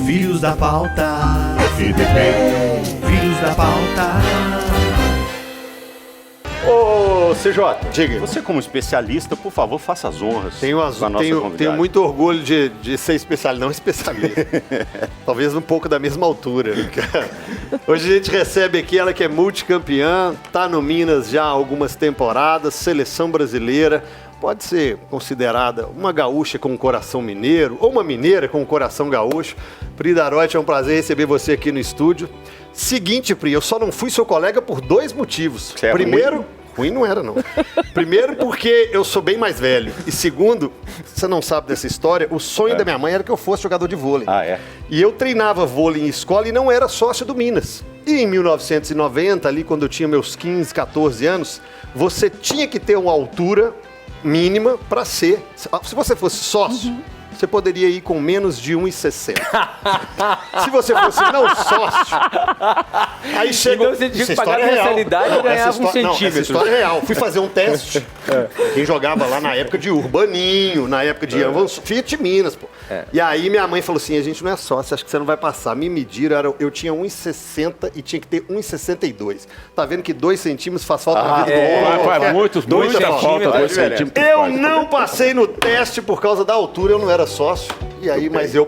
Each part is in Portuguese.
Filhos da Pauta. FDP. Filhos da Pauta. Ô, CJ, diga. Você como especialista, por favor, faça as honras. Tenho muito orgulho de ser especialista. Talvez um pouco da mesma altura. Hoje a gente recebe aqui ela que é multicampeã, tá no Minas já há algumas temporadas, seleção brasileira. Pode ser considerada uma gaúcha com um coração mineiro ou uma mineira com um coração gaúcho. Pri Darotti, é um prazer receber você aqui no estúdio. Seguinte, Pri, eu só não fui seu colega por 2 motivos. Você é Primeiro, ruim não era, não. Primeiro, porque eu sou bem mais velho. E segundo, você não sabe dessa história, o sonho da minha mãe era que eu fosse jogador de vôlei. Ah, é? E eu treinava vôlei em escola e não era sócio do Minas. E em 1990, ali quando eu tinha meus 15, 14 anos, você tinha que ter uma altura mínima para ser... Se você fosse sócio... Você poderia ir com menos de 1,60. Se você fosse não sócio, aí chega... Então você tinha que pagar a mensalidade e ganhava um centímetro. Essa história é real. Fui fazer um teste. Quem jogava lá na época de Urbaninho, na época de Fiat Minas, pô. E aí minha mãe falou assim, a gente não é sócio, acho que você não vai passar. Me mediram, eu tinha 1,60 e tinha que ter 1,62. Tá vendo que 2 centímetros faz falta na vida do homem? Faz muita falta, 2 centímetros. Eu não passei no teste por causa da altura, eu não era sócio. E aí, mas eu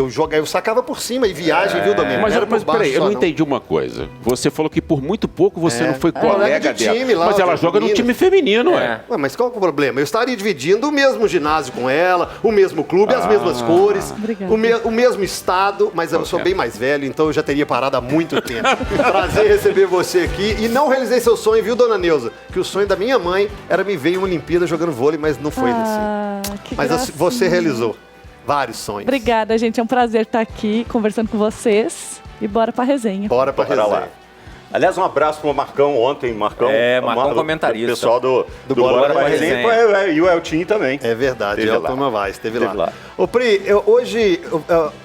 jogava, eu sacava por cima e viagem, viu, Domênico? Mas peraí, eu não entendi uma coisa. Você falou que por muito pouco você não foi colega de dela. time lá, mas ela joga no time feminino, Ué, mas qual que é o problema? Eu estaria dividindo o mesmo ginásio com ela, o mesmo clube, as mesmas cores, o mesmo estado, mas eu sou bem mais velho, então eu já teria parado há muito tempo. Prazer receber você aqui. E não realizei seu sonho, viu, dona Neuza? Que o sonho da minha mãe era me ver em uma Olimpíada jogando vôlei, mas não foi assim. Mas você realizou vários sonhos. Obrigada, gente. É um prazer estar aqui conversando com vocês. E bora pra resenha. Bora pra resenha. Lá. Aliás, um abraço pro Marcão ontem. Marcão comentarista. O pessoal do Bora pra resenha. E o Eltinho também. É verdade, Elton Novaes esteve lá. Ô Pri, hoje,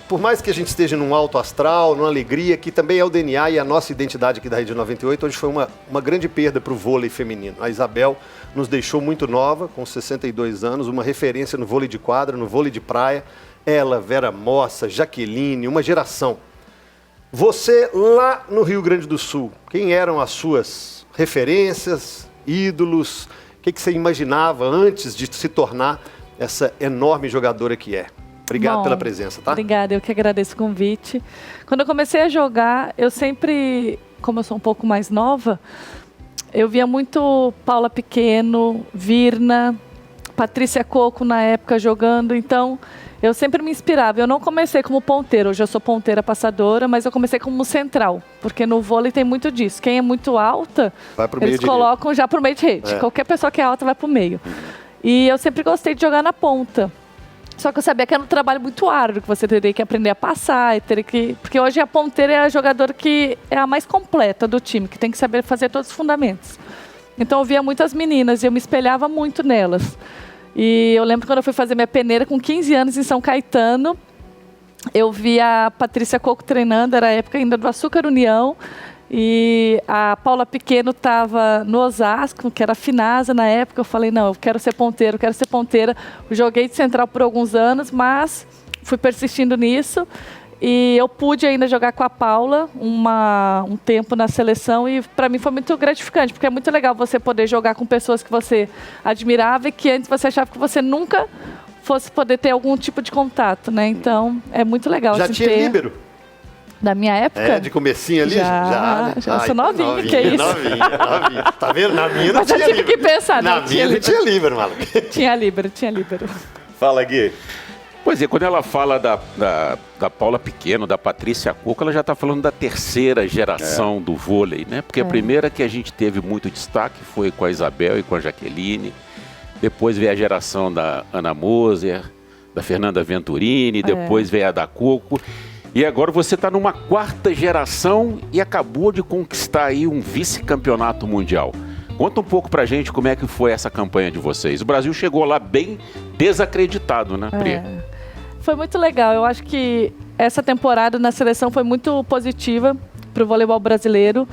por mais que a gente esteja num alto astral, numa alegria, que também é o DNA e a nossa identidade aqui da Rede 98, hoje foi uma grande perda pro vôlei feminino. A Isabel nos deixou muito nova, com 62 anos, uma referência no vôlei de quadra, no vôlei de praia. Ela, Vera Mossa, Jaqueline, uma geração. Você, lá no Rio Grande do Sul, quem eram as suas referências, ídolos? O que você imaginava antes de se tornar essa enorme jogadora que é? Obrigado pela presença, tá? Obrigada, eu que agradeço o convite. Quando eu comecei a jogar, eu sempre, como eu sou um pouco mais nova, eu via muito Paula Pequeno, Virna, Patrícia Coco na época jogando, então... Eu sempre me inspirava. Eu não comecei como ponteira. Hoje eu sou ponteira passadora, mas eu comecei como central. Porque no vôlei tem muito disso. Quem é muito alta, eles colocam já pro meio de rede. Qualquer pessoa que é alta vai pro meio. E eu sempre gostei de jogar na ponta. Só que eu sabia que era um trabalho muito árduo, que você teria que aprender a passar, porque hoje a ponteira é a jogadora que é a mais completa do time, que tem que saber fazer todos os fundamentos. Então eu via muitas meninas e eu me espelhava muito nelas. E eu lembro quando eu fui fazer minha peneira com 15 anos em São Caetano, eu vi a Patrícia Coco treinando, era a época ainda do Açúcar União, e a Paula Pequeno estava no Osasco, que era a Finasa na época. Eu falei, não, eu quero ser ponteira, eu quero ser ponteira. Eu joguei de central por alguns anos, mas fui persistindo nisso. E eu pude ainda jogar com a Paula um tempo na seleção e para mim foi muito gratificante, porque é muito legal você poder jogar com pessoas que você admirava e que antes você achava que você nunca fosse poder ter algum tipo de contato, né? Então, é muito legal. Já tinha líbero? Da minha época? De comecinho ali? Já, né? Já sou novinha, que é isso? Novinha. Tá vendo? Na minha não tinha líbero. Mas eu tive que pensar. Na minha não tinha líbero, maluco. Tinha líbero. Fala, Gui. Pois é, quando ela fala da Paula Pequeno, da Patrícia Coco, ela já está falando da terceira geração do vôlei, né? Porque a primeira que a gente teve muito destaque foi com a Isabel e com a Jaqueline. Depois veio a geração da Ana Moser, da Fernanda Venturini, depois veio a da Coco. E agora você está numa 4ª geração e acabou de conquistar aí um vice-campeonato mundial. Conta um pouco pra gente como é que foi essa campanha de vocês. O Brasil chegou lá bem desacreditado, né, Pri? Foi muito legal. Eu acho que essa temporada na seleção foi muito positiva para o voleibol brasileiro.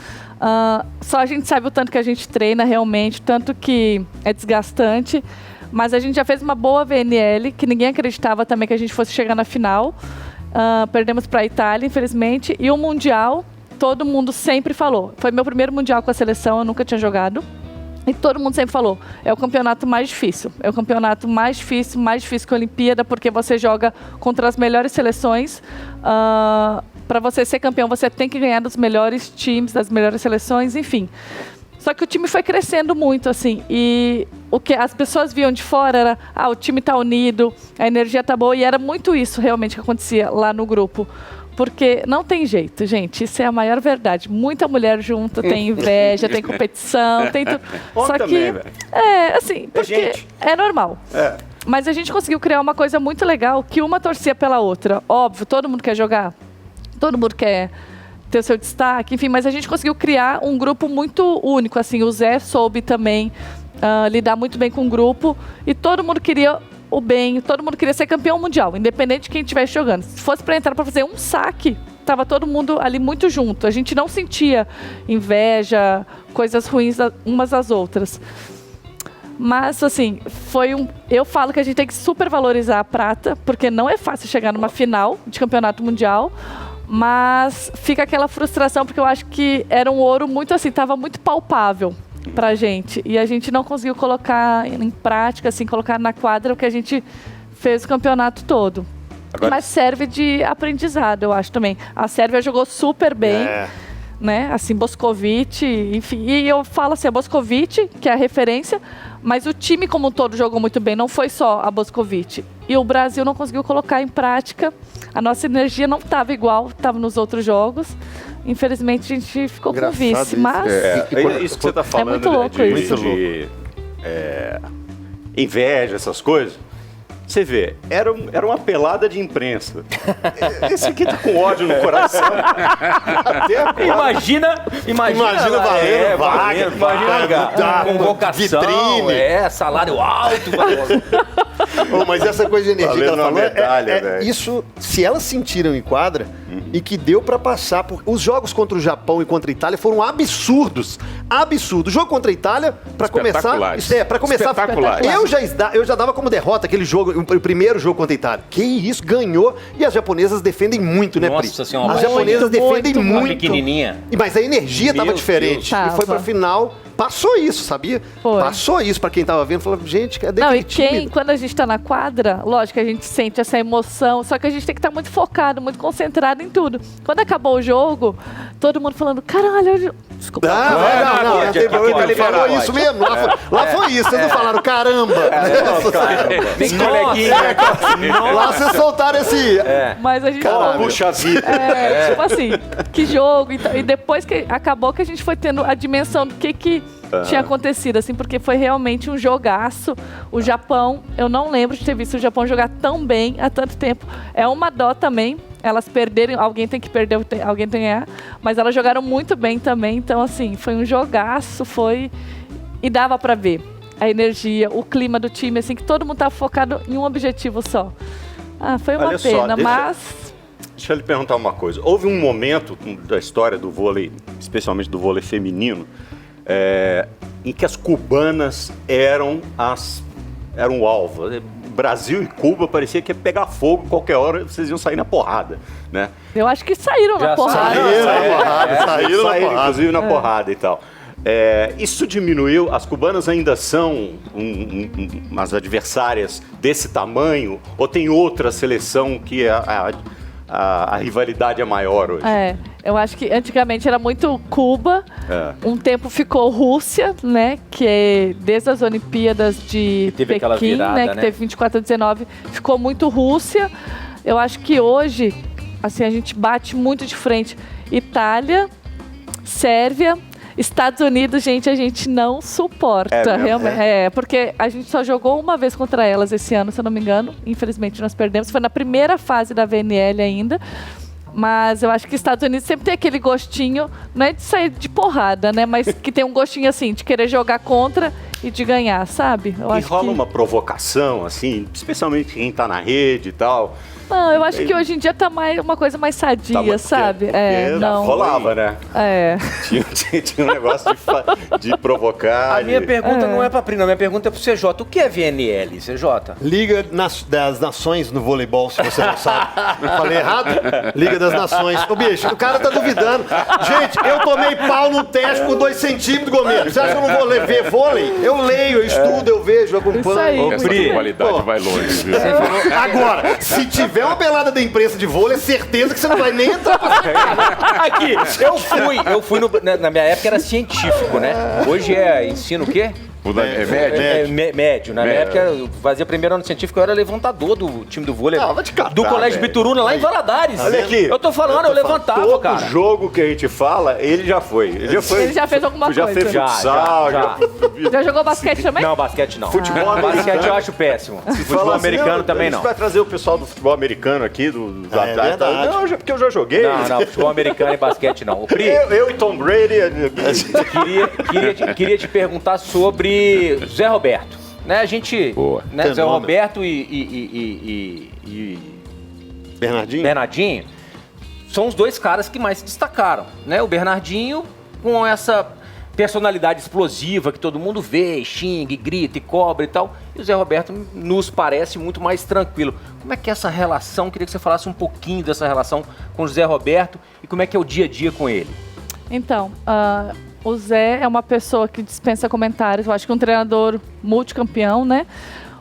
Só a gente sabe o tanto que a gente treina realmente, tanto que é desgastante. Mas a gente já fez uma boa VNL, que ninguém acreditava também que a gente fosse chegar na final. perdemos para a Itália, infelizmente. E o Mundial, todo mundo sempre falou. Foi meu primeiro Mundial com a seleção, eu nunca tinha jogado. E todo mundo sempre falou, é o campeonato mais difícil. É o campeonato mais difícil que a Olimpíada, porque você joga contra as melhores seleções. Para você ser campeão, você tem que ganhar dos melhores times, das melhores seleções, enfim. Só que o time foi crescendo muito, assim, e o que as pessoas viam de fora era, o time tá unido, a energia tá boa, e era muito isso realmente que acontecia lá no grupo. Porque não tem jeito, gente, isso é a maior verdade. Muita mulher junta, tem inveja, tem competição, tem tudo. Só que, também, assim, porque é normal. Mas a gente conseguiu criar uma coisa muito legal, que uma torcia pela outra. Óbvio, todo mundo quer jogar, todo mundo quer ter o seu destaque, enfim, mas a gente conseguiu criar um grupo muito único, assim, o Zé soube também lidar muito bem com o grupo, e todo mundo queria o bem, todo mundo queria ser campeão mundial, independente de quem estivesse jogando. Se fosse para entrar para fazer um saque, tava todo mundo ali muito junto, a gente não sentia inveja, coisas ruins umas das outras. Mas, assim, eu falo que a gente tem que super valorizar a prata, porque não é fácil chegar numa final de campeonato mundial, mas fica aquela frustração, porque eu acho que era um ouro muito assim, estava muito palpável pra gente, e a gente não conseguiu colocar em prática, assim, colocar na quadra o que a gente fez o campeonato todo. Mas serve de aprendizado, eu acho também. A Sérvia jogou super bem, né? Assim, Bošković, enfim. E eu falo assim, a Bošković, que é a referência, mas o time como um todo jogou muito bem, não foi só a Bošković. E o Brasil não conseguiu colocar em prática, a nossa energia não estava igual, estava nos outros jogos. Infelizmente, a gente ficou com vice, mas... Isso que você está falando, muito louco de inveja, essas coisas. Você vê, era uma pelada de imprensa. Esse aqui tá com ódio no coração. Imagina valendo vaga, imagina convocação, vitrine. salário alto. Mas essa coisa de energia que ela falou, medalha, isso, se elas sentiram em quadra, e que deu pra passar, os jogos contra o Japão e contra a Itália foram absurdos. O jogo contra a Itália, pra começar, eu já dava como derrota aquele jogo, o primeiro jogo contra a Itália. Que isso, ganhou, e as japonesas defendem muito, né, Pri? Nossa Senhora, as japonesas defendem muito. Pequenininha. Mas a energia tava diferente. Deus. E foi pra final, passou isso, sabia? Foi. Passou isso pra quem tava vendo, falou, gente, cadê Não, aquele e time? quando a gente tá na quadra, lógico que a gente sente essa emoção, só que a gente tem que estar muito focado, muito concentrado em tudo. Quando acabou o jogo, todo mundo falando, caralho, desculpa. Não tem problema, ele falou isso mesmo. Lá foi isso, vocês não falaram caramba. Bem coleguinha. Lá vocês soltaram esse... Mas a gente Puxa vida. tipo assim, que jogo. E depois que acabou que a gente foi tendo a dimensão do que tinha acontecido, assim, porque foi realmente um jogaço. O Japão, eu não lembro de ter visto o Japão jogar tão bem há tanto tempo. É uma dó também, elas perderem, alguém tem que perder, alguém tem que ganhar, mas elas jogaram muito bem também, então assim, foi um jogaço, e dava pra ver a energia, o clima do time, assim, que todo mundo tava focado em um objetivo só. Foi uma pena, mas... Deixa eu lhe perguntar uma coisa. Houve um momento da história do vôlei, especialmente do vôlei feminino, em que as cubanas eram o alvo. Brasil e Cuba parecia que ia pegar fogo, qualquer hora vocês iam sair na porrada, né? Eu acho que saíram na porrada. Saíram na porrada, inclusive na porrada e tal. Isso diminuiu, as cubanas ainda são umas adversárias desse tamanho, ou tem outra seleção que a rivalidade é maior hoje? Eu acho que antigamente era muito Cuba, um tempo ficou Rússia, né, que desde as Olimpíadas de Pequim, virada, né, que teve 24-19, ficou muito Rússia. Eu acho que hoje, assim, a gente bate muito de frente Itália, Sérvia, Estados Unidos, gente, a gente não suporta, realmente. Porque a gente só jogou uma vez contra elas esse ano, se eu não me engano. Infelizmente, nós perdemos. Foi na primeira fase da VNL ainda. Mas eu acho que Estados Unidos sempre tem aquele gostinho, não é de sair de porrada, né? Mas que tem um gostinho, assim, de querer jogar contra e de ganhar, sabe? Eu acho rola uma provocação, assim, especialmente quem tá na rede e tal. Não, eu acho que hoje em dia tá uma coisa mais sadia, sabe? Não. Rolava, né? Tinha um negócio de provocar. A minha pergunta não é pra Pri, não. A minha pergunta é pro CJ. O que é VNL, CJ? Liga das Nações no voleibol, se você não sabe. Falei errado? Liga das Nações. Ô, bicho, o cara tá duvidando. Gente, eu tomei pau no teste com 2 centímetros, Gomes. Você acha que eu não vou ver vôlei? Eu leio, eu estudo, eu vejo, eu acompanho. Isso aí. Essa qualidade vai longe, viu? Agora, se tiver uma pelada da imprensa de vôlei, é certeza que você não vai nem entrar pra Aqui, eu fui na minha época era científico, né? Hoje é ensino o quê? É médio? Médio. Na minha época, eu fazia primeiro ano científico, eu era levantador do time do vôlei. Vai te catar, do Colégio Bituruna, lá em Valadares. Olha aqui. Eu tô falando, eu levantava, Todo cara. jogo que a gente fala, ele já foi. Ele já fez alguma já coisa. Fez futsal, Já jogou basquete também? Não, basquete não. Futebol basquete americano. eu acho péssimo. Futebol Fala assim, americano também A não. gente vai trazer o pessoal do futebol americano aqui, do verdade. Não, porque eu já joguei. Não, futebol americano e basquete não. O Pri, Eu e Tom Brady. queria te perguntar sobre Zé Roberto. Né, a gente, Boa. né, Zé Fenômeno. Roberto e Bernardinho? Bernardinho são os 2 caras que mais se destacaram, né? O Bernardinho com essa personalidade explosiva que todo mundo vê, xinga, grita e cobra e tal. E o Zé Roberto nos parece muito mais tranquilo. Como é que é essa relação? Queria que você falasse um pouquinho dessa relação com o Zé Roberto e como é que é o dia a dia com ele. Então, o Zé é uma pessoa que dispensa comentários. Eu acho que um treinador multicampeão, né?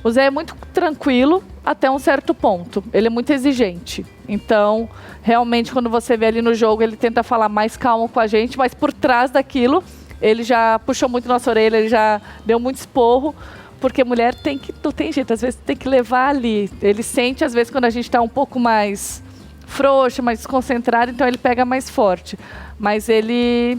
O Zé é muito tranquilo até um certo ponto. Ele é muito exigente. Então, realmente, quando você vê ali no jogo, ele tenta falar mais calmo com a gente, mas por trás daquilo, ele já puxou muito nossa orelha, ele já deu muito esporro, porque mulher não tem jeito, às vezes tem que levar ali. Ele sente, às vezes, quando a gente está um pouco mais frouxo, mais desconcentrado, então ele pega mais forte. Mas ele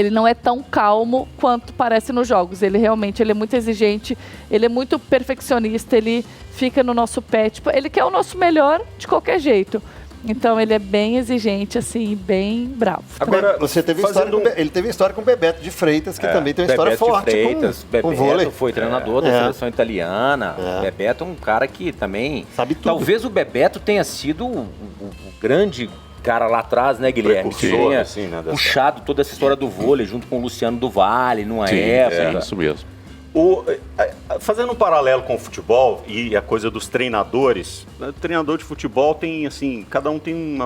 não é tão calmo quanto parece nos jogos. Ele é muito exigente, ele é muito perfeccionista, ele fica no nosso pé. Tipo, ele quer o nosso melhor de qualquer jeito. Então ele é bem exigente, assim, bem bravo. Agora, você teve ele teve história com o Bebeto de Freitas, que também tem uma história Bebeto forte de Freitas, com Bebeto vôlei. foi treinador da seleção italiana. Bebeto é um cara que também... Sabe tudo. Talvez o Bebeto tenha sido o grande cara lá atrás, né, Guilherme? Que Precursor, tinha assim, né, puxado toda essa história do vôlei junto com o Luciano do Vale, numa época. É isso mesmo. Fazendo um paralelo com o futebol e a coisa dos treinadores, o treinador de futebol tem, assim, cada um tem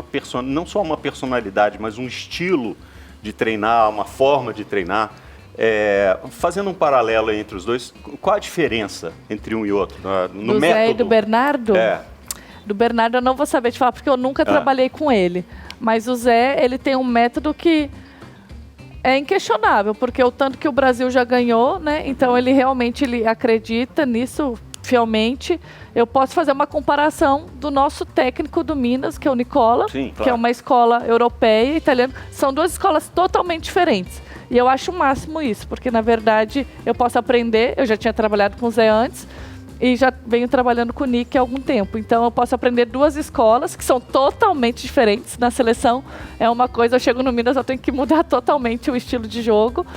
não só uma personalidade, mas um estilo de treinar, uma forma de treinar. Fazendo um paralelo entre os dois, qual a diferença entre um e outro? No do método? Zé e do Bernardo? Do Bernardo eu não vou saber te falar, porque eu nunca trabalhei com ele. Mas o Zé, ele tem um método que é inquestionável, porque o tanto que o Brasil já ganhou, né? Então ele realmente acredita nisso fielmente. Eu posso fazer uma comparação do nosso técnico do Minas, que é o Nicola, Sim, claro. que é uma escola europeia e italiana. São 2 escolas totalmente diferentes. E eu acho o máximo isso, porque na verdade eu posso aprender, eu já tinha trabalhado com o Zé antes, e já venho trabalhando com o Nick há algum tempo. Então eu posso aprender 2 escolas que são totalmente diferentes. Na seleção é uma coisa, eu chego no Minas, eu tenho que mudar totalmente o estilo de jogo.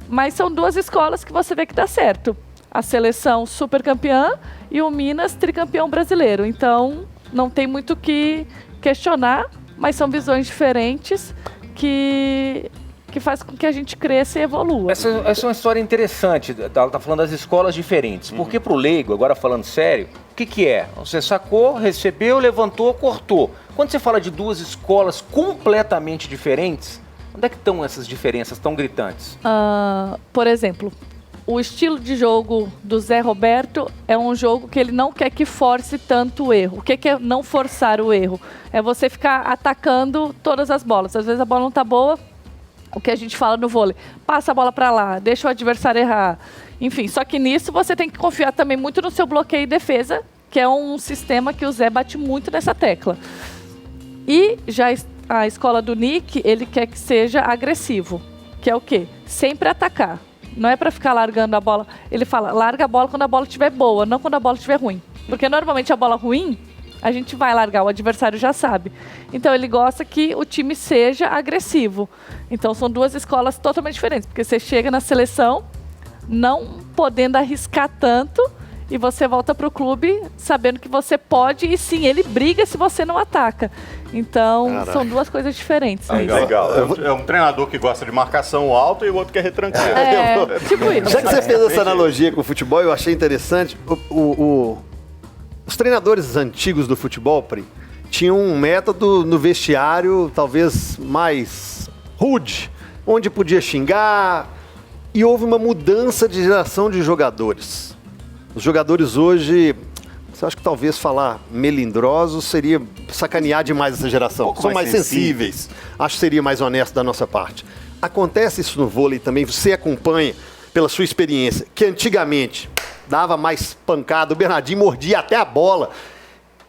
Mas são 2 escolas que você vê que dá certo. A seleção super campeã e o Minas tricampeão brasileiro. Então não tem muito o que questionar, mas são visões diferentes que faz com que a gente cresça e evolua. Essa é uma história interessante, ela tá falando das escolas diferentes. Porque pro leigo, agora falando sério, o que é? Você sacou, recebeu, levantou, cortou. Quando você fala de 2 escolas completamente diferentes, onde é que estão essas diferenças tão gritantes? Por exemplo, o estilo de jogo do Zé Roberto é um jogo que ele não quer que force tanto o erro. O que é não forçar o erro? É você ficar atacando todas as bolas. Às vezes a bola não tá boa, o que a gente fala no vôlei, passa a bola para lá, deixa o adversário errar. Enfim, só que nisso você tem que confiar também muito no seu bloqueio e defesa, que é um sistema que o Zé bate muito nessa tecla. E já a escola do Nick, ele quer que seja agressivo, que é o quê? Sempre atacar. Não é para ficar largando a bola. Ele fala, larga a bola quando a bola estiver boa, não quando a bola estiver ruim. Porque normalmente a bola ruim, a gente vai largar, o adversário já sabe. Então ele gosta que o time seja agressivo. Então são 2 escolas totalmente diferentes, porque você chega na seleção não podendo arriscar tanto e você volta pro clube sabendo que você pode, e sim, ele briga se você não ataca. Então, Caraca. são duas coisas diferentes. Legal. É um treinador que gosta de marcação alta e o outro que é retranqueiro. Tipo isso. Já que você fez essa analogia com o futebol, eu achei interessante. Os treinadores antigos do futebol, Pri, tinham um método no vestiário talvez mais rude, onde podia xingar, e houve uma mudança de geração de jogadores. Os jogadores hoje, eu acho que talvez falar melindrosos seria sacanear demais essa geração. São mais sensíveis. Acho que seria mais honesto da nossa parte. Acontece isso no vôlei também, você acompanha pela sua experiência, que antigamente dava mais pancada, o Bernardinho mordia até a bola,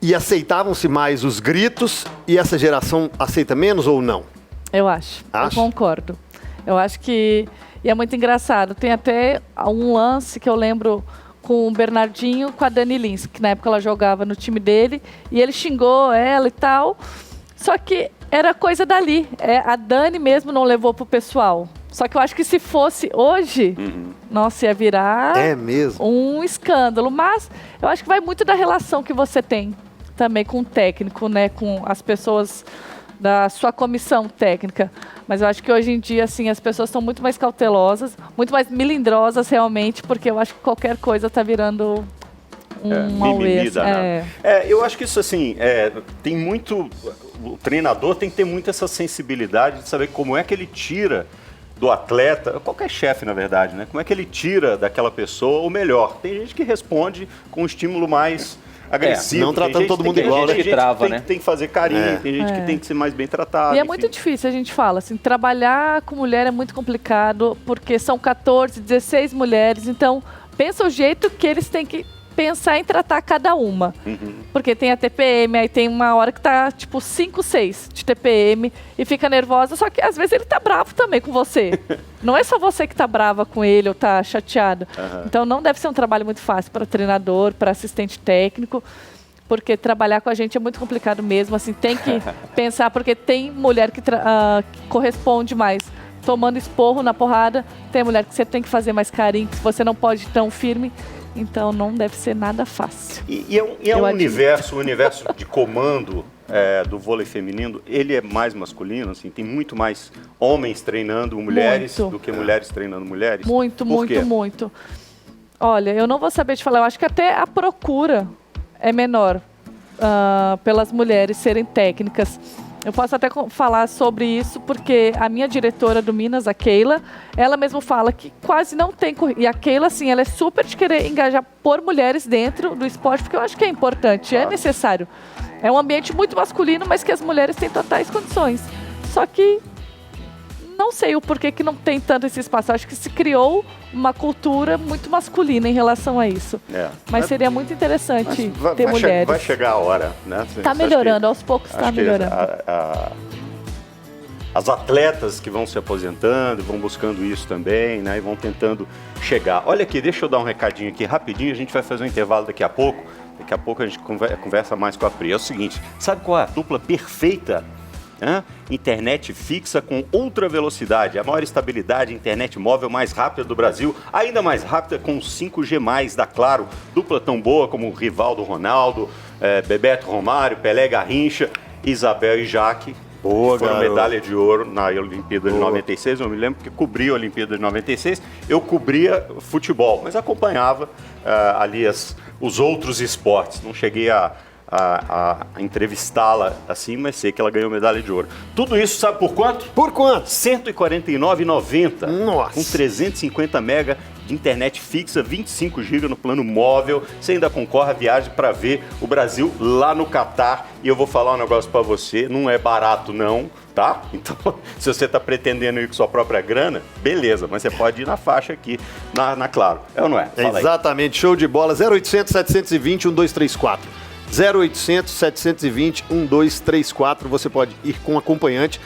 e aceitavam-se mais os gritos, e essa geração aceita menos ou não? Eu acho. Eu concordo. Eu acho que... E é muito engraçado. Tem até um lance que eu lembro com o Bernardinho, com a Dani Lins, que na época ela jogava no time dele, e ele xingou ela e tal. Só que era coisa dali. A Dani mesmo não levou pro pessoal. Só que eu acho que se fosse hoje, nossa, ia virar um escândalo. Mas eu acho que vai muito da relação que você tem também com o técnico, né? Com as pessoas da sua comissão técnica. Mas eu acho que hoje em dia, assim, as pessoas estão muito mais cautelosas, muito mais melindrosas realmente, porque eu acho que qualquer coisa está virando mimimi danado. Eu acho que isso, assim, tem muito... O treinador tem que ter muito essa sensibilidade de saber como é que ele tira do atleta, qualquer chefe, na verdade, né? Como é que ele tira daquela pessoa o melhor. Tem gente que responde com um estímulo mais agressivo. Não tratando todo mundo igual, né? Tem gente que tem que fazer carinho, tem gente que tem que ser mais bem tratado. E é muito difícil, a gente fala, assim, trabalhar com mulher é muito complicado, porque são 14, 16 mulheres, então pensa o jeito que eles têm que pensar em tratar cada uma. Porque tem a TPM, aí tem uma hora que tá tipo 5, 6 de TPM e fica nervosa, só que às vezes ele tá bravo também com você. Não é só você que tá brava com ele ou tá chateado. Então não deve ser um trabalho muito fácil para treinador, para assistente técnico, porque trabalhar com a gente é muito complicado mesmo, assim, tem que pensar, porque tem mulher que corresponde mais tomando esporro na porrada, tem mulher que você tem que fazer mais carinho, que você não pode ir tão firme. Então não deve ser nada fácil. E é um universo de comando do vôlei feminino, ele é mais masculino, assim, tem muito mais homens treinando mulheres do que mulheres treinando mulheres? Muito. Olha, eu não vou saber te falar, eu acho que até a procura é menor pelas mulheres serem técnicas. Eu posso até falar sobre isso, porque a minha diretora do Minas, a Keila, ela mesmo fala que quase não tem... E a Keila, assim, ela é super de querer engajar por mulheres dentro do esporte, porque eu acho que é importante, é necessário. É um ambiente muito masculino, mas que as mulheres têm totais condições. Só que não sei o porquê que não tem tanto esse espaço. Eu acho que se criou uma cultura muito masculina em relação a isso. Mas seria muito interessante ter mulheres. Vai chegar a hora, né? Está melhorando, aos poucos está melhorando. As atletas que vão se aposentando, vão buscando isso também, né? E vão tentando chegar. Olha aqui, deixa eu dar um recadinho aqui rapidinho, a gente vai fazer um intervalo daqui a pouco. Daqui a pouco a gente conversa mais com a Pri. É o seguinte, sabe qual é a dupla perfeita? Internet fixa com ultra velocidade, a maior estabilidade, internet móvel mais rápida do Brasil, ainda mais rápida com 5G+, da Claro, dupla tão boa como Rivaldo Ronaldo, Bebeto Romário, Pelé Garrincha, Isabel e Jaque. Boa, foram medalha de ouro na Olimpíada de 96, eu me lembro que cobri a Olimpíada de 96, eu cobria futebol, mas acompanhava ali os outros esportes, não cheguei a entrevistá-la assim, mas sei que ela ganhou medalha de ouro. Tudo isso sabe por quanto? Por quanto? R$ 149,90. Nossa! Com 350 mega de internet fixa, 25 GB no plano móvel. Você ainda concorre a viagem para ver o Brasil lá no Catar. E eu vou falar um negócio para você, não é barato não, tá? Então, se você está pretendendo ir com sua própria grana, beleza, mas você pode ir na faixa aqui, na Claro. É ou não é? Fala Exatamente, aí. Show de bola. 0800 720 1234. 0800 720 1234. Você pode ir com acompanhante.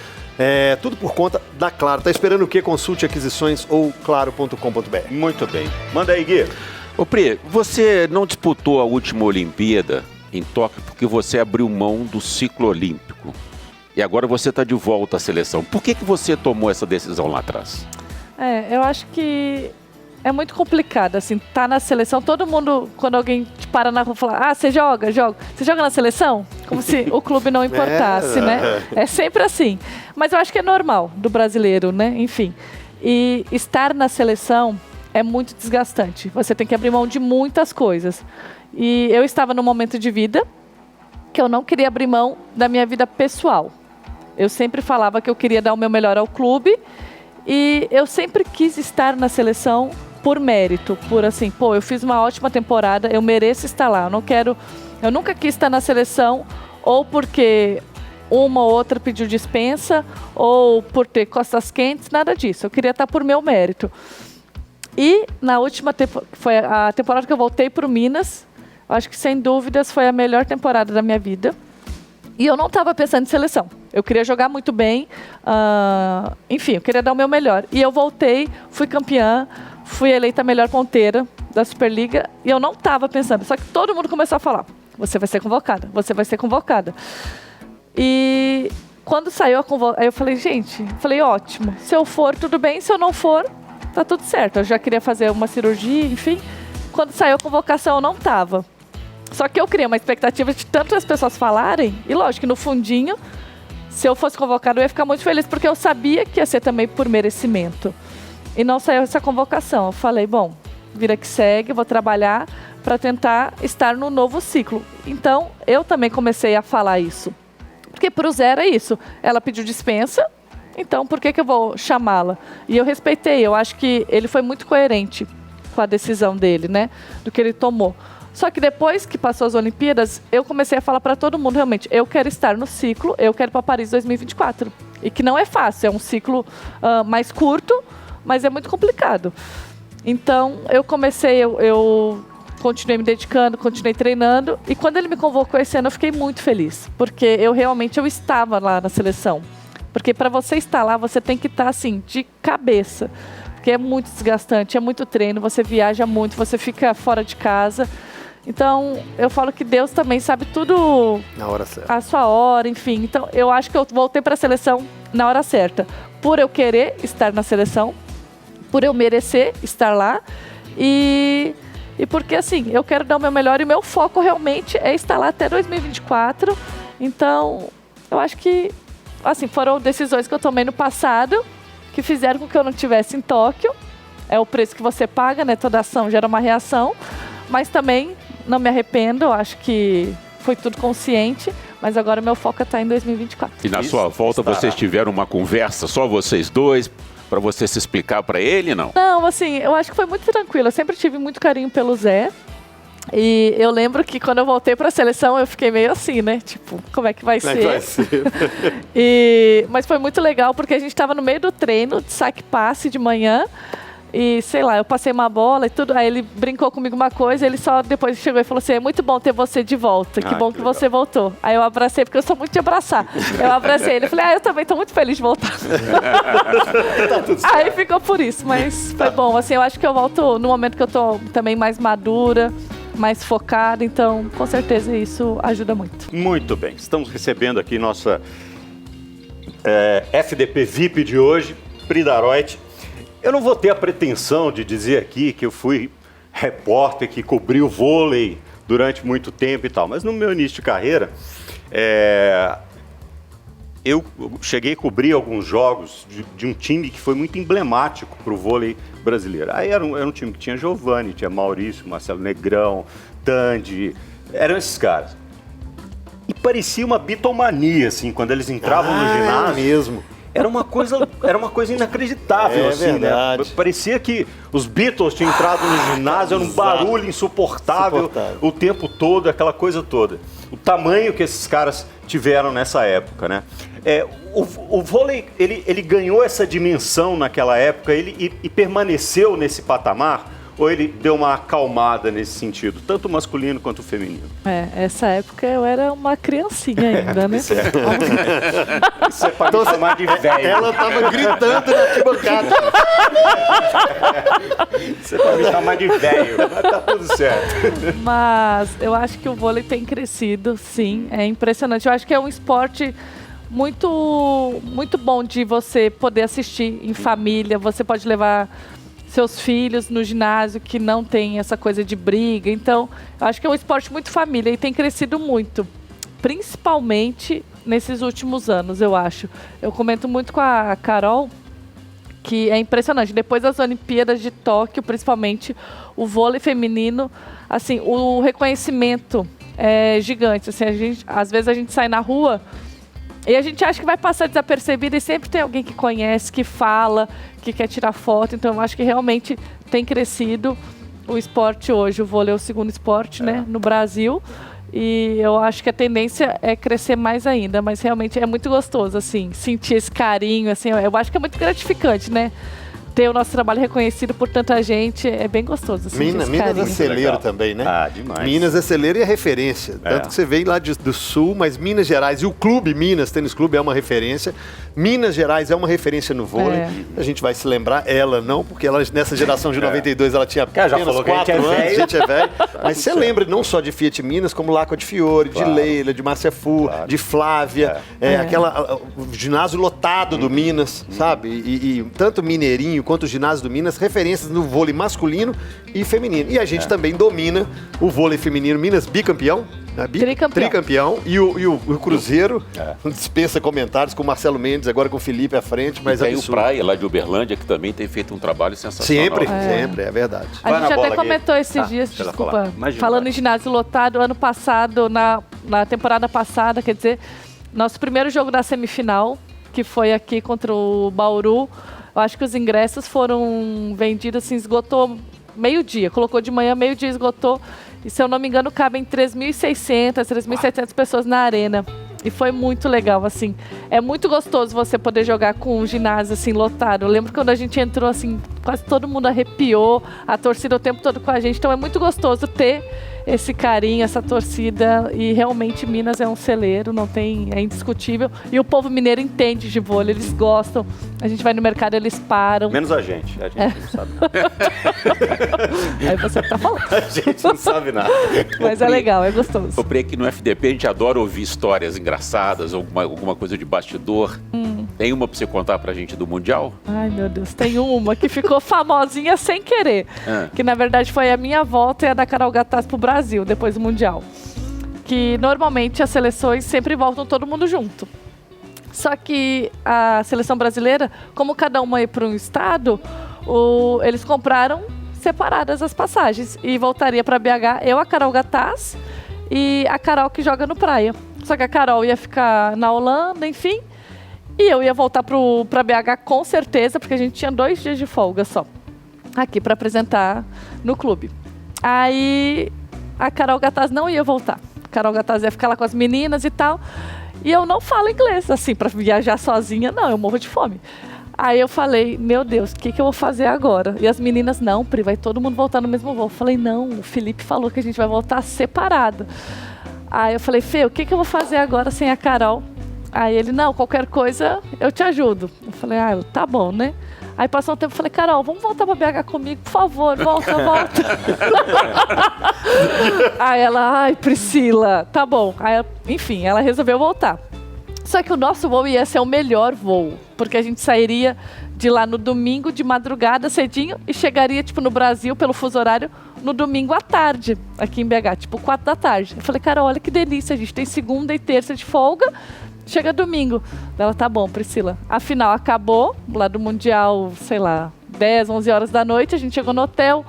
Tudo por conta da Claro. Tá esperando o quê? Consulte aquisições ou claro.com.br. Muito bem. Manda aí, Gui. Ô Pri, você não disputou a última Olimpíada em Tóquio porque você abriu mão do ciclo olímpico. E agora você está de volta à seleção. Por que você tomou essa decisão lá atrás? Eu acho que é muito complicado, assim, tá na seleção, todo mundo, quando alguém te para na rua, fala, você joga? Joga. Você joga na seleção? Como se o clube não importasse, né? É sempre assim. Mas eu acho que é normal do brasileiro, né? Enfim. E estar na seleção é muito desgastante. Você tem que abrir mão de muitas coisas. E eu estava num momento de vida que eu não queria abrir mão da minha vida pessoal. Eu sempre falava que eu queria dar o meu melhor ao clube e eu sempre quis estar na seleção por mérito, por assim, eu fiz uma ótima temporada, eu mereço estar lá. Eu nunca quis estar na seleção ou porque uma ou outra pediu dispensa ou por ter costas quentes, nada disso. Eu queria estar por meu mérito. E na última foi a temporada que eu voltei para o Minas, acho que sem dúvidas foi a melhor temporada da minha vida. E eu não estava pensando em seleção. Eu queria jogar muito bem, enfim, eu queria dar o meu melhor. E eu voltei, fui campeã, fui eleita a melhor ponteira da Superliga e eu não estava pensando. Só que todo mundo começou a falar, você vai ser convocada, você vai ser convocada. E quando saiu a convocação, aí eu falei, gente, ótimo, se eu for, tudo bem, se eu não for, tá tudo certo. Eu já queria fazer uma cirurgia, enfim. Quando saiu a convocação, eu não estava. Só que eu criei uma expectativa de tantas pessoas falarem, e lógico que no fundinho, se eu fosse convocado, eu ia ficar muito feliz, porque eu sabia que ia ser também por merecimento. E não saiu essa convocação. Eu falei, bom, vida que segue, vou trabalhar para tentar estar no novo ciclo. Então, eu também comecei a falar isso. Porque para o Zé era isso. Ela pediu dispensa, então por que eu vou chamá-la? E eu respeitei, eu acho que ele foi muito coerente com a decisão dele, né? Do que ele tomou. Só que depois que passou as Olimpíadas, eu comecei a falar para todo mundo, realmente, eu quero estar no ciclo, eu quero ir para Paris 2024. E que não é fácil, é um ciclo mais curto, mas é muito complicado. Então, eu continuei me dedicando, continuei treinando, e quando ele me convocou esse ano, eu fiquei muito feliz, porque eu estava lá na seleção. Porque para você estar lá, você tem que estar, assim, de cabeça, porque é muito desgastante, é muito treino, você viaja muito, você fica fora de casa. Então, eu falo que Deus também sabe tudo na hora certa. A sua hora, enfim. Então, eu acho que eu voltei para a seleção na hora certa. Por eu querer estar na seleção, por eu merecer estar lá e porque, assim, eu quero dar o meu melhor e o meu foco realmente é estar lá até 2024. Então, eu acho que, assim, foram decisões que eu tomei no passado que fizeram com que eu não estivesse em Tóquio. É o preço que você paga, né? Toda ação gera uma reação. Mas também não me arrependo, eu acho que foi tudo consciente, mas agora o meu foco está em 2024. E na sua volta vocês tiveram uma conversa, só vocês dois, para você se explicar para ele, não? Não, assim, eu acho que foi muito tranquilo. Eu sempre tive muito carinho pelo Zé. E eu lembro que quando eu voltei para a seleção, eu fiquei meio assim, né? Tipo, como é que vai ser? Mas foi muito legal, porque a gente estava no meio do treino, de saque-passe de manhã. E, sei lá, eu passei uma bola e tudo, aí ele brincou comigo uma coisa, ele só depois chegou e falou assim, é muito bom ter você de volta, que bom que você voltou. Aí eu abracei, porque eu sou muito de abraçar. Eu abracei ele, falei, eu também tô muito feliz de voltar. Aí ficou por isso, mas foi bom, assim, eu acho que eu volto no momento que eu tô também mais madura, mais focada, então, com certeza isso ajuda muito. Muito bem, estamos recebendo aqui nossa FDP VIP de hoje, Pri Daroit. Eu não vou ter a pretensão de dizer aqui que eu fui repórter que cobriu vôlei durante muito tempo e tal, mas no meu início de carreira, eu cheguei a cobrir alguns jogos de um time que foi muito emblemático para o vôlei brasileiro. Aí era um time que tinha Giovanni, tinha Maurício, Marcelo Negrão, Tandy, eram esses caras. E parecia uma bitomania, assim, quando eles entravam no ginásio. Mesmo. Era uma coisa inacreditável, assim, verdade. né? Parecia que os Beatles tinham entrado no ginásio, era um barulho insuportável o tempo todo, aquela coisa toda. O tamanho que esses caras tiveram nessa época, né? O vôlei, ele ganhou essa dimensão naquela época e permaneceu nesse patamar, ou ele deu uma acalmada nesse sentido, tanto o masculino quanto o feminino? Essa época eu era uma criancinha ainda, né? Isso é para me chamar de velho. Ela tava gritando na arquibancada. Isso é para me chamar de velho, mas tá tudo certo. Mas eu acho que o vôlei tem crescido, sim, é impressionante. Eu acho que é um esporte muito, muito bom de você poder assistir em família, você pode levar seus filhos no ginásio que não tem essa coisa de briga. Então, eu acho que é um esporte muito família e tem crescido muito, principalmente nesses últimos anos, eu acho. Eu comento muito com a Carol que é impressionante. Depois das Olimpíadas de Tóquio, principalmente, o vôlei feminino, assim, o reconhecimento é gigante. Assim, às vezes a gente sai na rua e a gente acha que vai passar desapercebido e sempre tem alguém que conhece, que fala, que quer tirar foto. Então, eu acho que realmente tem crescido o esporte hoje. O vôlei é o segundo esporte, né, no Brasil. E eu acho que a tendência é crescer mais ainda, mas realmente é muito gostoso, assim, sentir esse carinho, assim, eu acho que é muito gratificante, né? Ter o nosso trabalho reconhecido por tanta gente, é bem gostoso. Assim, Minas é celeiro também, né? Ah, demais. Minas é celeiro e é referência. Tanto que você vem lá do Sul, mas Minas Gerais, e o clube Minas Tênis Clube é uma referência. Minas Gerais é uma referência no vôlei. A gente vai se lembrar, ela não, porque ela nessa geração de 92 ela tinha já apenas falou que a gente 4 é anos, velho. a gente é velho. Mas você lembra não só de Fiat Minas, como Lacqua de Fiore, de Leila, de Márcia Fu, de Flávia, o ginásio lotado do Minas, sabe? E tanto Mineirinho quanto o ginásio do Minas, referências no vôlei masculino e feminino. E a gente também domina o vôlei feminino. Minas bicampeão. Né? Tricampeão. E o Cruzeiro dispensa comentários com o Marcelo Mendes, agora com o Felipe à frente, mas tem o absurdo. Praia, lá de Uberlândia, que também tem feito um trabalho sensacional. Sempre, é verdade. A gente até comentou esses dias, desculpa, falando em ginásio lotado, ano passado, na temporada passada, quer dizer, nosso primeiro jogo da semifinal, que foi aqui contra o Bauru, eu acho que os ingressos foram vendidos, assim, esgotou meio-dia. Colocou de manhã, meio-dia esgotou. E, se eu não me engano, cabem 3.600, 3.700 pessoas na arena. E foi muito legal, assim. É muito gostoso você poder jogar com um ginásio, assim, lotado. Eu lembro quando a gente entrou, assim, quase todo mundo arrepiou, a torcida o tempo todo com a gente. Então, é muito gostoso ter esse carinho, essa torcida. E, realmente, Minas é um celeiro, é indiscutível. E o povo mineiro entende de vôlei, eles gostam. A gente vai no mercado, eles param. Menos a gente não sabe. Aí você tá falando. A gente não sabe nada. Mas é legal, é gostoso. Eu creio que no FDP a gente adora ouvir histórias engraçadas, alguma coisa de bastidor. Tem uma pra você contar pra gente do Mundial? Ai, meu Deus, tem uma que ficou famosinha sem querer. Que, na verdade, foi a minha volta e a da Carol Gattas pro Brasil, depois do Mundial. Que, normalmente, as seleções sempre voltam todo mundo junto. Só que a seleção brasileira, como cada uma ia para um estado, eles compraram separadas as passagens. E voltaria para BH, eu, a Carol Gattas e a Carol que joga no Praia. Só que a Carol ia ficar na Holanda, enfim. E eu ia voltar para BH com certeza, porque a gente tinha 2 dias de folga só. Aqui para apresentar no clube. Aí a Carol Gattas não ia voltar. A Carol Gattas ia ficar lá com as meninas e tal. E eu não falo inglês, assim, para viajar sozinha, não, eu morro de fome. Aí eu falei, meu Deus, o que eu vou fazer agora? E as meninas, não, Pri, vai todo mundo voltar no mesmo voo. Eu falei, não, o Felipe falou que a gente vai voltar separado. Aí eu falei, Fê, o que eu vou fazer agora sem a Carol? Aí ele, não, qualquer coisa eu te ajudo. Eu falei, tá bom, né? Aí passou um tempo, eu falei, Carol, vamos voltar pra BH comigo, por favor, volta. Aí ela, ai, Priscila, tá bom. Aí, enfim, ela resolveu voltar. Só que o nosso voo ia ser o melhor voo, porque a gente sairia de lá no domingo, de madrugada, cedinho, e chegaria, tipo, no Brasil, pelo fuso horário, no domingo à tarde, aqui em BH, tipo, 4 da tarde. Eu falei, Carol, olha que delícia, a gente tem segunda e terça de folga, chega domingo. Ela, tá bom, Priscila. A final acabou, lá do Mundial, sei lá, 10, 11 horas da noite, a gente chegou no hotel,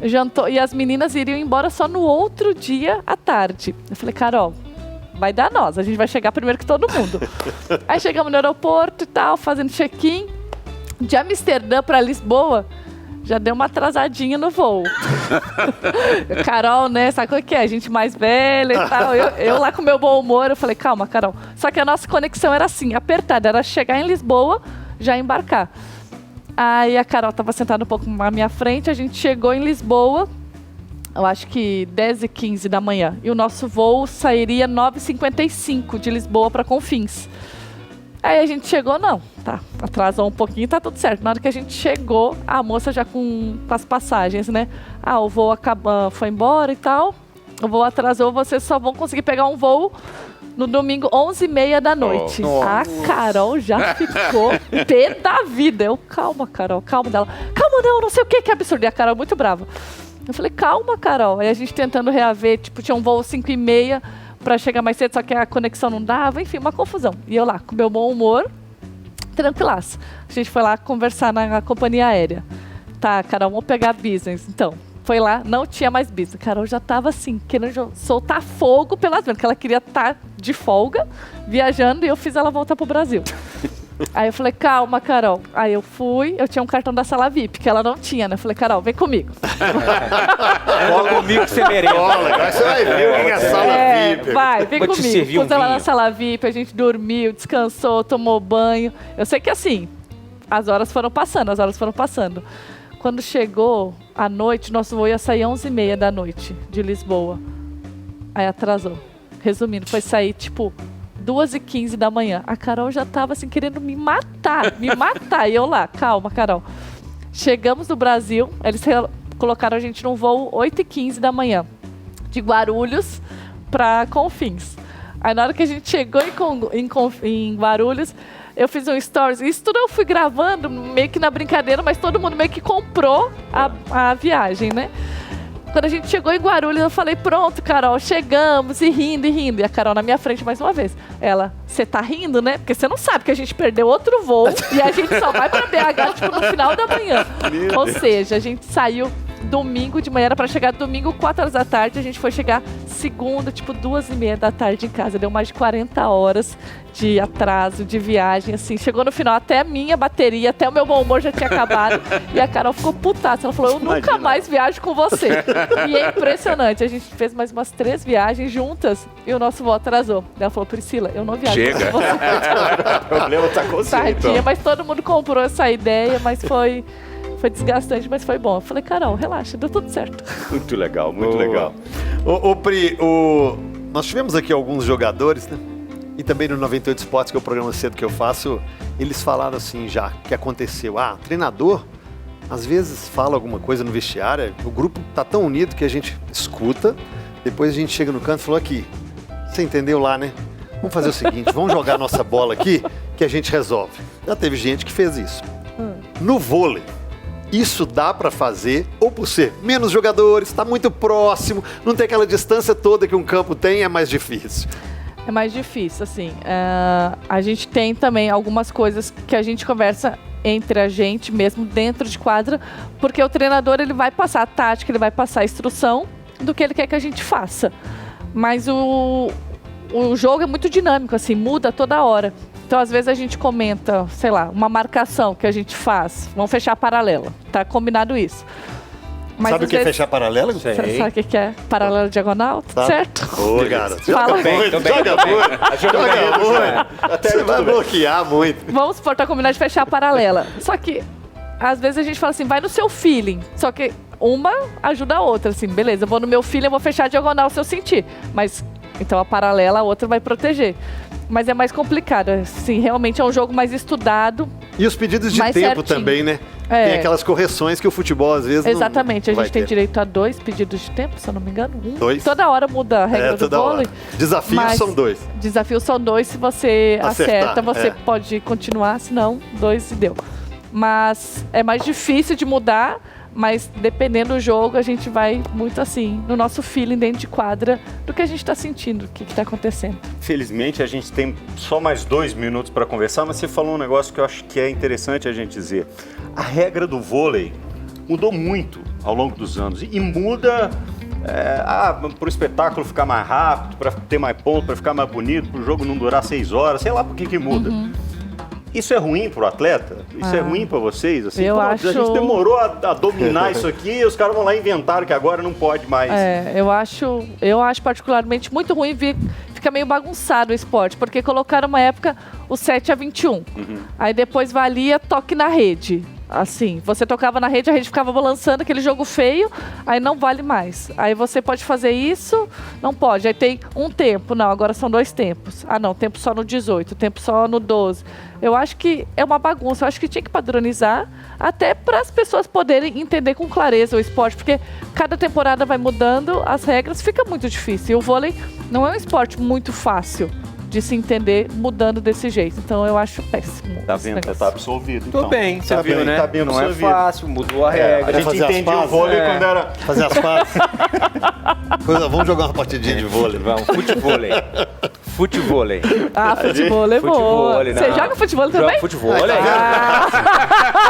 jantou, e as meninas iriam embora só no outro dia à tarde. Eu falei, Carol, vai dar nós, a gente vai chegar primeiro que todo mundo. Aí chegamos no aeroporto e tal, fazendo check-in. De Amsterdã para Lisboa, já deu uma atrasadinha no voo. Carol, né, sabe o que é? A gente mais velha e tal. Eu lá com meu bom humor, eu falei, calma, Carol. Só que a nossa conexão era assim, apertada. Era chegar em Lisboa, já embarcar. Aí a Carol estava sentada um pouco à minha frente, a gente chegou em Lisboa, eu acho que 10h15 da manhã. E o nosso voo sairia 9h55 de Lisboa para Confins. Aí a gente chegou, não, tá, atrasou um pouquinho, tá tudo certo. Na hora que a gente chegou, a moça já com as passagens, né? O voo foi embora e tal, o voo atrasou, vocês só vão conseguir pegar um voo No domingo, 11h30 da noite. A Carol já ficou pé da vida. Eu, calma, Carol, calma dela. Calma não sei o que absurdo. E a Carol muito brava. Eu falei, calma, Carol. Aí a gente tentando reaver, tipo, tinha um voo 5h30 pra chegar mais cedo, só que a conexão não dava. Enfim, uma confusão. E eu lá, com meu bom humor, tranquilaço. A gente foi lá conversar na companhia aérea. Tá, Carol, vamos pegar business. Então, foi lá, não tinha mais business. A Carol já tava assim, querendo soltar fogo pelas ventas, porque ela queria estar de folga, viajando, e eu fiz ela voltar pro Brasil. Aí eu falei, calma, Carol. Aí eu fui, eu tinha um cartão da sala VIP, que ela não tinha, né? Eu falei, Carol, vem comigo. Cola comigo que você merece. Agora você vai ver o que é a sala VIP. Vai, vem Vou te comigo. servir um Pus ela na vinho. sala VIP, a gente dormiu, descansou, tomou banho. Eu sei que assim, as horas foram passando. Quando chegou a noite, nosso voo ia sair 11h30 da noite, de Lisboa. Aí atrasou. Resumindo, foi sair, tipo, 2h15 da manhã. A Carol já tava, assim, querendo me matar. E eu lá, calma, Carol. Chegamos no Brasil, eles colocaram a gente num voo 8h15 da manhã, de Guarulhos para Confins. Aí na hora que a gente chegou em Guarulhos, eu fiz um stories. Isso tudo eu fui gravando, meio que na brincadeira, mas todo mundo meio que comprou a viagem, né? Quando a gente chegou em Guarulhos, eu falei, pronto, Carol, chegamos, e rindo. E a Carol na minha frente mais uma vez. Ela, você tá rindo, né? Porque você não sabe que a gente perdeu outro voo e a gente só vai pra BH, tipo, no final da manhã. Ou seja, a gente saiu domingo de manhã, era pra chegar domingo 4h da tarde, a gente foi chegar segunda, tipo 2h30 da tarde em casa. Deu mais de 40 horas de atraso, de viagem, assim. Chegou no final, até a minha bateria, até o meu bom humor já tinha acabado. E a Carol ficou putaça. Ela falou, eu nunca mais viajo com você. E é impressionante. A gente fez mais umas 3 viagens juntas e o nosso voo atrasou. Ela falou, Priscila, eu não viajo Chega. com você. O problema tá com você, Tadinha, então. mas todo mundo comprou essa ideia, mas foi desgastante, mas foi bom. Eu falei, Carol, relaxa, deu tudo certo. Muito legal, muito legal. Ô, Pri, nós tivemos aqui alguns jogadores, né? E também no 98 Esportes, que é o programa cedo que eu faço, eles falaram assim já, que aconteceu. Treinador, às vezes fala alguma coisa no vestiário, o grupo tá tão unido que a gente escuta, depois a gente chega no canto e falou, aqui, você entendeu lá, né? Vamos fazer o seguinte, vamos jogar nossa bola aqui, que a gente resolve. Já teve gente que fez isso. No vôlei, isso dá pra fazer, ou por ser menos jogadores, tá muito próximo, não tem aquela distância toda que um campo tem, é mais difícil. É mais difícil, assim. A gente tem também algumas coisas que a gente conversa entre a gente mesmo dentro de quadra, porque o treinador ele vai passar a tática, ele vai passar a instrução do que ele quer que a gente faça. Mas o jogo é muito dinâmico, assim, muda toda hora. Então, às vezes a gente comenta, sei lá, uma marcação que a gente faz, vamos fechar a paralela, tá combinado isso. Mas sabe o às que é vezes- fechar paralela? Você sabe o que é paralela diagonal? Sabe. Certo? Ô, garoto. Fala. Joga muito, joga muito. Joga muito. Até você vai bloquear muito. Vamos supor, tá combinado de fechar a paralela. Só que, às vezes a gente fala assim, vai no seu feeling. Só que uma ajuda a outra, assim, beleza, eu vou no meu feeling, eu vou fechar a diagonal se eu sentir. Mas, então a paralela, a outra vai proteger. Mas é mais complicado, assim, realmente é um jogo mais estudado. E os pedidos de Mais tempo certinho. também, né? É. Tem aquelas correções que o futebol às vezes Exatamente, não a vai gente tem ter. direito a 2 pedidos de tempo, se eu não me engano. 2. Toda hora muda a regra do toda vôlei. hora. Desafios mas são 2. Desafios são 2, se você Acertar, acerta, você é. pode continuar, se não, 2 e deu. Mas é mais difícil de mudar, mas dependendo do jogo, a gente vai muito assim, no nosso feeling dentro de quadra, do que a gente está sentindo, o que está acontecendo. Felizmente, a gente tem só mais 2 minutos para conversar, mas você falou um negócio que eu acho que é interessante a gente dizer. A regra do vôlei mudou muito ao longo dos anos e muda para o espetáculo ficar mais rápido, para ter mais ponto, para ficar mais bonito, para o jogo não durar 6 horas, sei lá por que muda. Isso é ruim pro atleta? Isso é ruim pra vocês? Assim, Eu pô, acho- A gente demorou a dominar isso aqui e os caras vão lá e inventaram que agora não pode mais. Eu acho particularmente muito ruim fica meio bagunçado o esporte, porque colocaram uma época o 7-21. Aí depois valia toque na rede. Assim, você tocava na rede, a rede ficava balançando, aquele jogo feio, aí não vale mais. Aí você pode fazer isso, não pode. Aí tem um tempo, não, agora são 2 tempos. Ah, não, tempo só no 18, tempo só no 12. Eu acho que é uma bagunça, eu acho que tinha que padronizar, até para as pessoas poderem entender com clareza o esporte, porque cada temporada vai mudando as regras, fica muito difícil. E o vôlei não é um esporte muito fácil. de se entender mudando desse jeito. Então eu acho péssimo. Tá esse vendo? Você negócio. tá absolvido. Tô Então. bem, você Tá viu, bem, né? tá bem Não é absolvido. fácil, mudou a É, regra. a gente fazer as entendia o pazes, vôlei é. quando era. Fazer as pazes. Vamos jogar uma partidinha de vôlei. Vamos, futevôlei. Futevôlei. Ah, futebol é bom. Futevôlei, Você não. joga futebol Jogo também? futevôlei.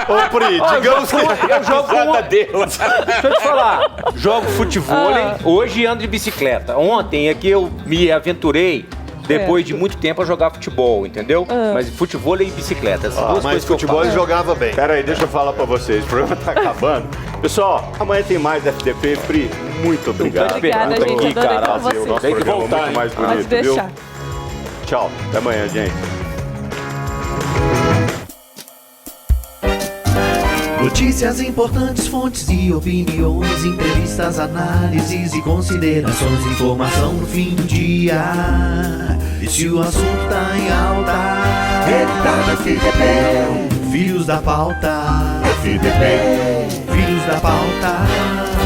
Ô, Pri, digamos que... Eu jogo Deixa eu te falar. Jogo futevôlei. Hoje ando de bicicleta. Ontem é que eu me aventurei, depois de muito tempo, a jogar futebol, entendeu? Mas futevôlei e bicicleta. Essas duas Mas coisas que eu futebol faço. ele jogava bem. Pera aí, deixa eu falar pra vocês. O programa tá acabando. Pessoal, amanhã tem mais FDP. Pri, muito obrigado. Obrigada, Muito gente. aqui, Adorei cara. com Fazer o vocês. nosso Tem que programa voltar, muito hein? mais Pode bonito, viu? deixar. Tchau. Até amanhã, gente. Notícias importantes, fontes e opiniões, entrevistas, análises e considerações, informação no fim do dia. E se o assunto tá em alta, ele tá no FDP. Filhos da pauta, FDP. Filhos da pauta.